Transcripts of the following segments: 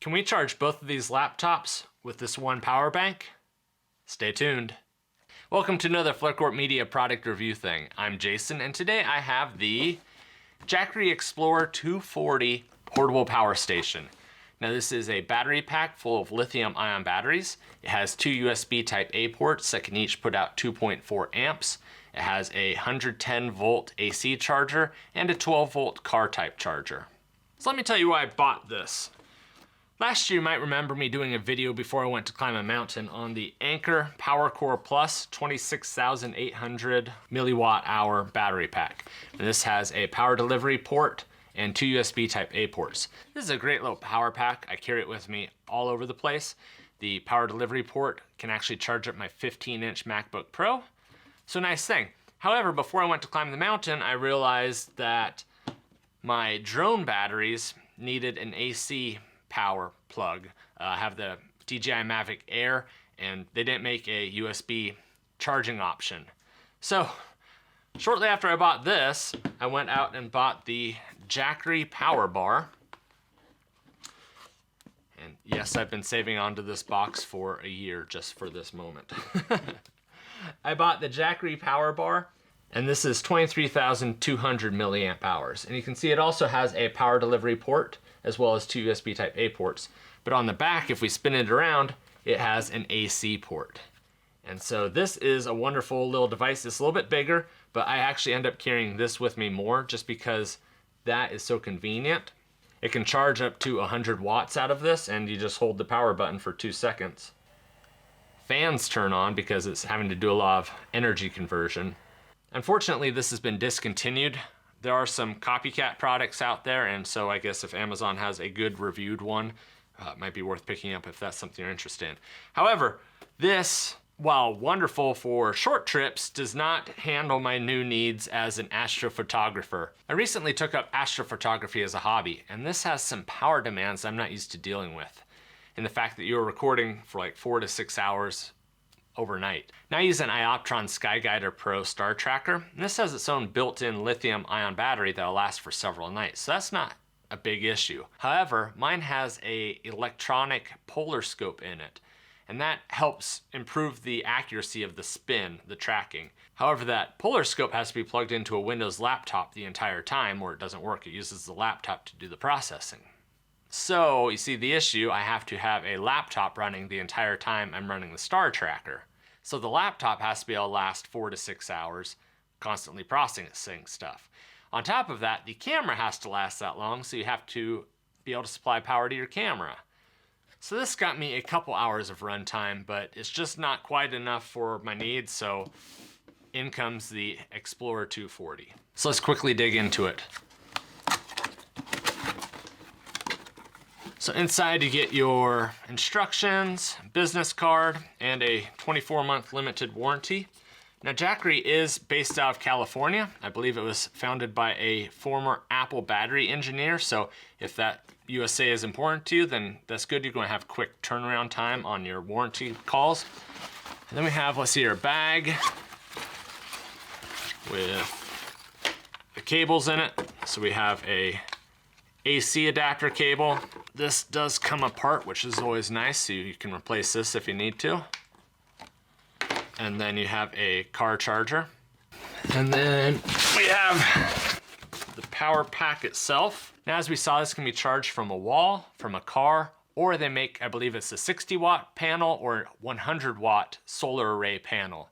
Can we charge both of these laptops with this one power bank? Stay tuned. Welcome to another Flipcourt Media product review thing. I'm Jason, and today I have the Jackery Explorer 240 portable power station. Now this is a battery pack full of lithium-ion batteries. It has two USB type A ports that can each put out 2.4 amps. It has a 110 volt AC charger and a 12 volt car type charger. So let me tell you why I bought this. Last year you might remember me doing a video before I went to climb a mountain on the Anker PowerCore Plus 26,800 milliwatt hour battery pack. And this has a power delivery port and two USB type A ports. This is a great little power pack. I carry it with me all over the place. The power delivery port can actually charge up my 15-inch MacBook Pro. So nice thing. However, before I went to climb the mountain, I realized that my drone batteries needed an AC power plug. I have the DJI Mavic Air, and they didn't make a USB charging option. So shortly after I bought this, I went out and bought the Jackery Power Bar. And yes, I've been saving onto this box for a year just for this moment. I bought the Jackery Power Bar, and this is 23,200 milliamp hours. And you can see it also has a power delivery port as well as two USB type A ports. But on the back, if we spin it around, it has an AC port. And so this is a wonderful little device. It's a little bit bigger, but I actually end up carrying this with me more just because that is so convenient. It can charge up to 100 watts out of this, and you just hold the power button for 2 seconds. Fans turn on because it's having to do a lot of energy conversion. Unfortunately, this has been discontinued. There are some copycat products out there, and so I guess if Amazon has a good reviewed one, it might be worth picking up if that's something you're interested in. However, this, while wonderful for short trips, does not handle my new needs as an astrophotographer. I recently took up astrophotography as a hobby, and this has some power demands I'm not used to dealing with. And the fact that you're recording for like 4 to 6 hours overnight. Now I use an Ioptron Skyguider Pro star tracker, and this has its own built-in lithium-ion battery that'll last for several nights, so that's not a big issue. However, mine has a electronic polar scope in it, and that helps improve the accuracy of the spin, the tracking. However, that polar scope has to be plugged into a Windows laptop the entire time, or it doesn't work. It uses the laptop to do the processing. So, you see the issue, I have to have a laptop running the entire time I'm running the star tracker. So the laptop has to be able to last 4 to 6 hours, constantly processing stuff. On top of that, the camera has to last that long, so you have to be able to supply power to your camera. So this got me a couple hours of runtime, but it's just not quite enough for my needs, so in comes the Explorer 240. So let's quickly dig into it. So inside you get your instructions, business card, and a 24-month limited warranty. Now Jackery is based out of California. I believe it was founded by a former Apple battery engineer, so if that USA is important to you, then that's good. You're going to have quick turnaround time on your warranty calls. And then we have, let's see, our bag with the cables in it. So we have a AC adapter cable. This does come apart, which is always nice, so you can replace this if you need to. And then you have a car charger. And then we have the power pack itself. Now, as we saw, this can be charged from a wall, from a car, or they make, I believe it's a 60 watt panel or 100 watt solar array panel.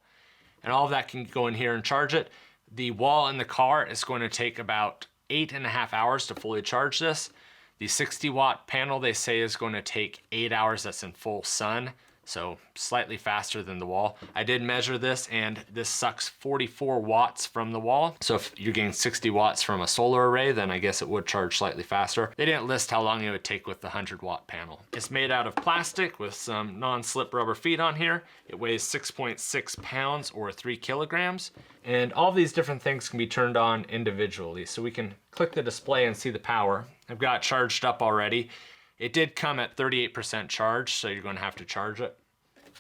And all of that can go in here and charge it. The wall in the car is going to take about 8.5 hours to fully charge this. The 60 watt panel they say is going to take 8 hours, that's in full sun, so slightly faster than the wall. I did measure this, and this sucks 44 watts from the wall. So if you're getting 60 watts from a solar array, then I guess it would charge slightly faster. They didn't list how long it would take with the 100 watt panel. It's made out of plastic with some non-slip rubber feet on here. It weighs 6.6 pounds or 3 kilograms. And all these different things can be turned on individually. So we can click the display and see the power. I've got it charged up already. It did come at 38% charge, so you're going to have to charge it.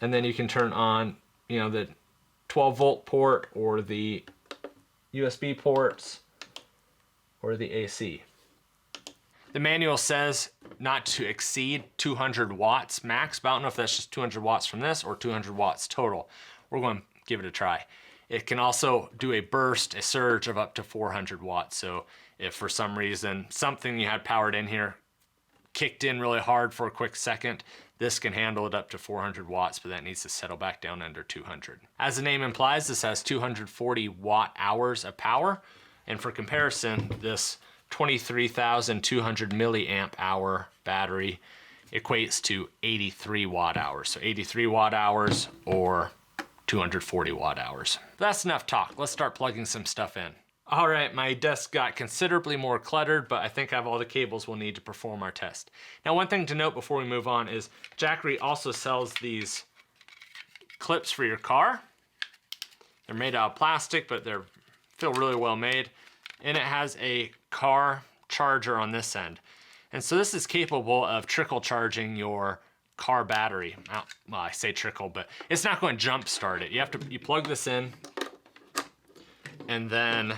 And then you can turn on, the 12 volt port or the USB ports or the AC. The manual says not to exceed 200 watts max, but I don't know if that's just 200 watts from this or 200 watts total. We're going to give it a try. It can also do a burst, a surge of up to 400 watts. So if for some reason something you had powered in here kicked in really hard for a quick second, this can handle it up to 400 watts, but that needs to settle back down under 200. As the name implies, this has 240 watt hours of power. And for comparison, this 23,200 milliamp hour battery equates to 83 watt hours. So 83 watt hours or 240 watt hours. That's enough talk. Let's start plugging some stuff in. All right, my desk got considerably more cluttered, but I think I have all the cables we'll need to perform our test. Now, one thing to note before we move on is Jackery also sells these clips for your car. They're made out of plastic, but they feel really well made. And it has a car charger on this end. And so this is capable of trickle charging your car battery. Well, I say trickle, but it's not going to jump start it. You plug this in and then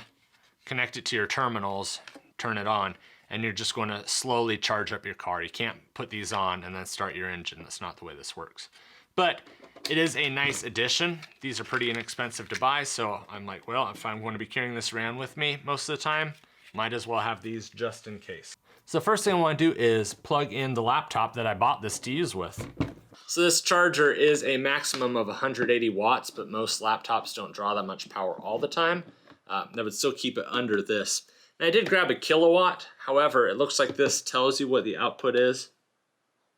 connect it to your terminals, turn it on, and you're just going to slowly charge up your car. You can't put these on and then start your engine. That's not the way this works. But it is a nice addition. These are pretty inexpensive to buy, so I'm like, well, if I'm going to be carrying this around with me most of the time, might as well have these just in case. So the first thing I want to do is plug in the laptop that I bought this to use with. So this charger is a maximum of 180 watts, but most laptops don't draw that much power all the time. That would still keep it under this. And I did grab a kilowatt. However, it looks like this tells you what the output is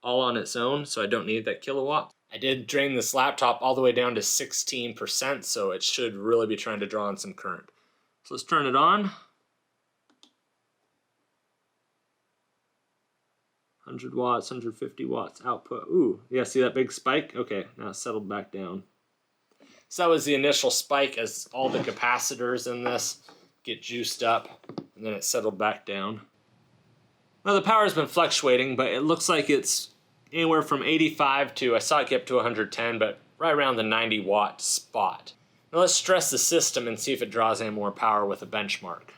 all on its own, so I don't need that kilowatt. I did drain this laptop all the way down to 16%, so it should really be trying to draw on some current. So let's turn it on. 100 watts, 150 watts output. Ooh, yeah, see that big spike? Okay, now it's settled back down. So that was the initial spike as all the capacitors in this get juiced up, and then it settled back down. Now the power's been fluctuating, but it looks like it's anywhere from 85 to, I saw it get up to 110, but right around the 90 watt spot. Now let's stress the system and see if it draws any more power with a benchmark.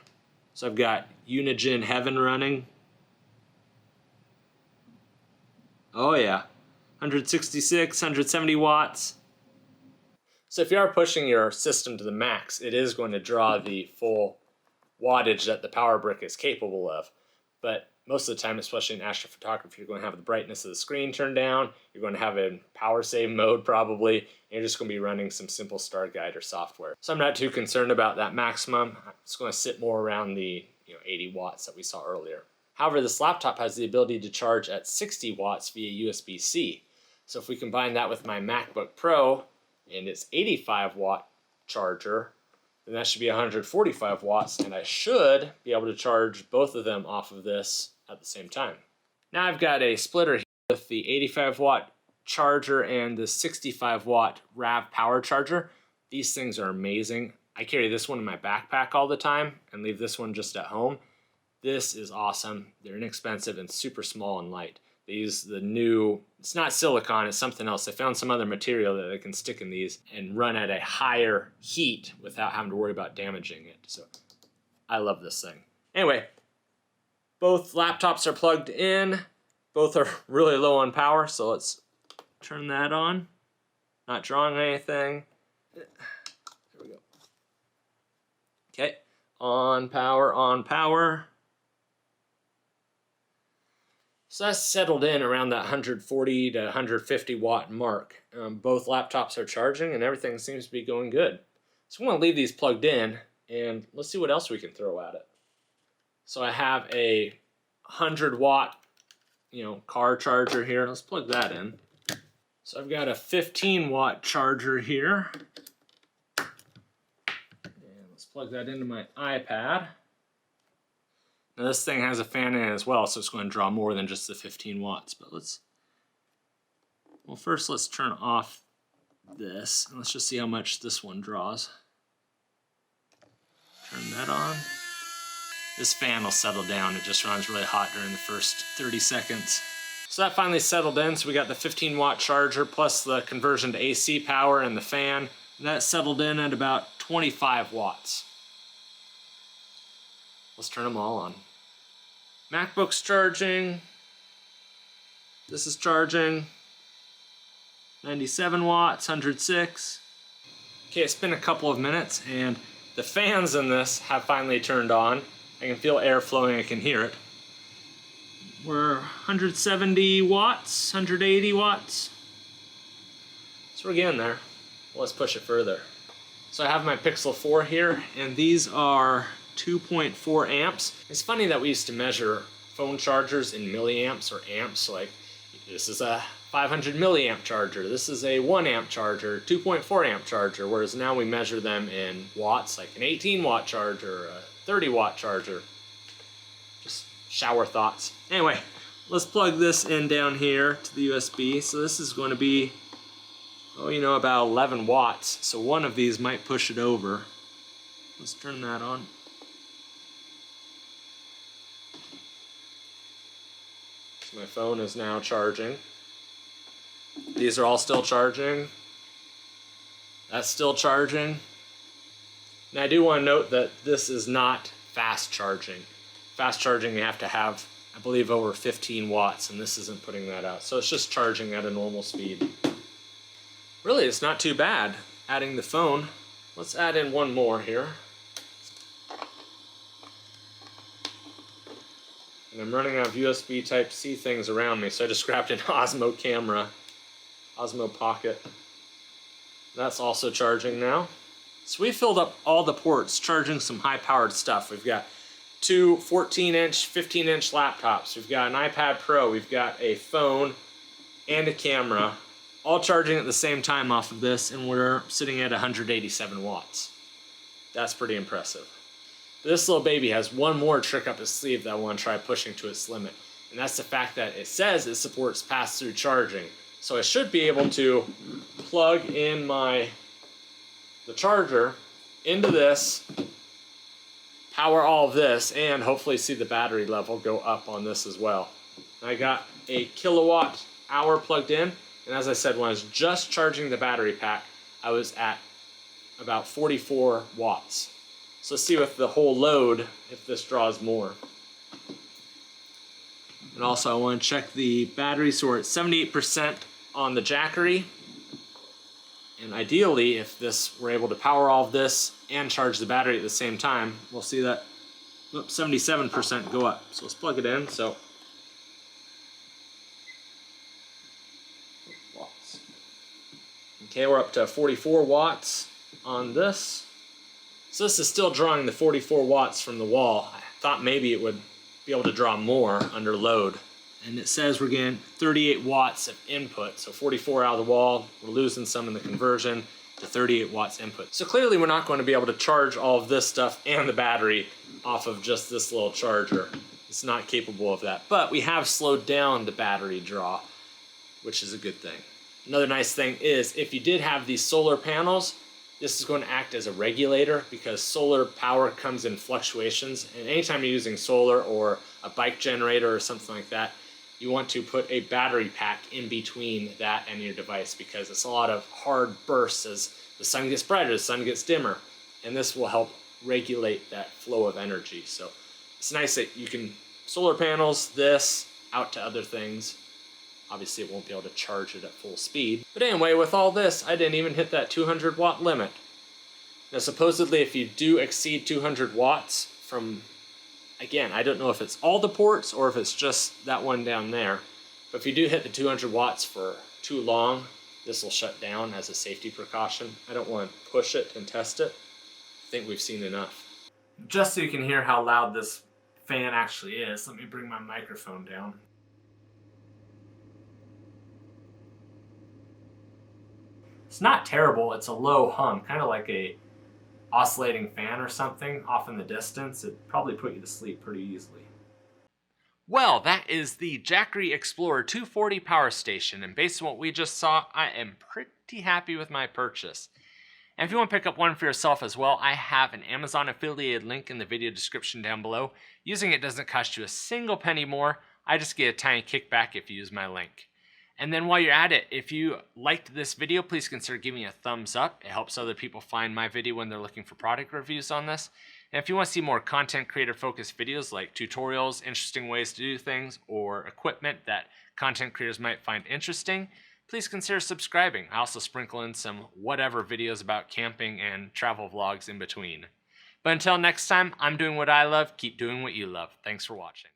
So I've got Unigine Heaven running. Oh yeah, 166, 170 watts. So if you are pushing your system to the max, it is going to draw the full wattage that the power brick is capable of. But most of the time, especially in astrophotography, you're going to have the brightness of the screen turned down, you're going to have it in power save mode probably, and you're just going to be running some simple star guide or software. So I'm not too concerned about that maximum. It's going to sit more around the 80 watts that we saw earlier. However, this laptop has the ability to charge at 60 watts via USB-C. So if we combine that with my MacBook Pro and its 85 watt charger, then that should be 145 watts, and I should be able to charge both of them off of this at the same time. Now I've got a splitter here with the 85 watt charger and the 65 watt RAV power charger. These things are amazing. I carry this one in my backpack all the time and leave this one just at home. This is awesome. They're inexpensive and super small and light. They use the new, it's not silicon, it's something else. They found some other material that they can stick in these and run at a higher heat without having to worry about damaging it. So I love this thing. Anyway, both laptops are plugged in. Both are really low on power, so let's turn that on. Not drawing anything. There we go. Okay, on power, on power. So that's settled in around that 140 to 150 watt mark. Both laptops are charging and everything seems to be going good. So I'm going to leave these plugged in and let's see what else we can throw at it. So I have a 100 watt, car charger here. Let's plug that in. So I've got a 15 watt charger here. And let's plug that into my iPad. Now this thing has a fan in it as well, so it's going to draw more than just the 15 watts. But first let's turn off this, and let's just see how much this one draws. Turn that on. This fan will settle down. It just runs really hot during the first 30 seconds. So that finally settled in, so we got the 15 watt charger plus the conversion to AC power and the fan. That settled in at about 25 watts. Let's turn them all on. MacBook's charging. This is charging. 97 watts, 106. Okay, it's been a couple of minutes and the fans in this have finally turned on. I can feel air flowing, I can hear it. We're 170 watts, 180 watts. So we're getting there. Let's push it further. So I have my Pixel 4 here, and these are 2.4 amps. It's funny that we used to measure phone chargers in milliamps or amps. So like, this is a 500 milliamp charger, this is a 1 amp charger, 2.4 amp charger, whereas now we measure them in watts, like an 18 watt charger, a 30 watt charger. Just shower thoughts. Anyway, let's plug this in down here to the USB. So this is going to be, oh, you know, about 11 watts. So one of these might push it over. Let's turn that on. So my phone is now charging. These are all still charging. That's still charging. And I do want to note that this is not fast charging. Fast charging you have to have, I believe, over 15 watts, and this isn't putting that out. So it's just charging at a normal speed. Really, it's not too bad adding the phone. Let's add in one more here. And I'm running out of USB Type-C things around me, so I just grabbed an Osmo camera. Osmo Pocket. That's also charging now. So we filled up all the ports, charging some high-powered stuff. We've got two 14-inch, 15-inch laptops. We've got an iPad Pro. We've got a phone and a camera, all charging at the same time off of this, and we're sitting at 187 watts. That's pretty impressive. This little baby has one more trick up its sleeve that I want to try pushing to its limit, and that's the fact that it says it supports pass-through charging. So I should be able to plug in the charger into this, power all of this, and hopefully see the battery level go up on this as well. I got a kilowatt hour plugged in, and as I said, when I was just charging the battery pack, I was at about 44 watts. So let's see with the whole load if this draws more. And also I want to check the battery, so we're at 78% on the Jackery. And ideally, if we're able to power all of this and charge the battery at the same time, we'll see that 77% go up. So let's plug it in. So watts. Okay, we're up to 44 watts on this. So this is still drawing the 44 watts from the wall. I thought maybe it would be able to draw more under load. And it says we're getting 38 watts of input. So 44 out of the wall, we're losing some in the conversion to 38 watts input. So clearly we're not going to be able to charge all of this stuff and the battery off of just this little charger. It's not capable of that. But we have slowed down the battery draw, which is a good thing. Another nice thing is if you did have these solar panels, this is going to act as a regulator because solar power comes in fluctuations. And anytime you're using solar or a bike generator or something like that, you want to put a battery pack in between that and your device because it's a lot of hard bursts as the sun gets brighter, the sun gets dimmer. And this will help regulate that flow of energy. So it's nice that you can solar panels this out to other things. Obviously it won't be able to charge it at full speed. But anyway, with all this, I didn't even hit that 200 watt limit. Now supposedly if you do exceed 200 watts from, again, I don't know if it's all the ports or if it's just that one down there. But if you do hit the 200 watts for too long, this will shut down as a safety precaution. I don't want to push it and test it. I think we've seen enough. Just so you can hear how loud this fan actually is, let me bring my microphone down. It's not terrible, it's a low hum, kind of like a oscillating fan or something off in the distance. It'd probably put you to sleep pretty easily. Well, that is the Jackery Explorer 240 power station, and based on what we just saw, I am pretty happy with my purchase. And if you want to pick up one for yourself as well, I have an Amazon affiliated link in the video description down below. Using it doesn't cost you a single penny more. I just get a tiny kickback if you use my link. And then while you're at it, if you liked this video, please consider giving me a thumbs up. It helps other people find my video when they're looking for product reviews on this. And if you want to see more content creator focused videos like tutorials, interesting ways to do things, or equipment that content creators might find interesting, please consider subscribing. I also sprinkle in some whatever videos about camping and travel vlogs in between. But until next time, I'm doing what I love, keep doing what you love. Thanks for watching.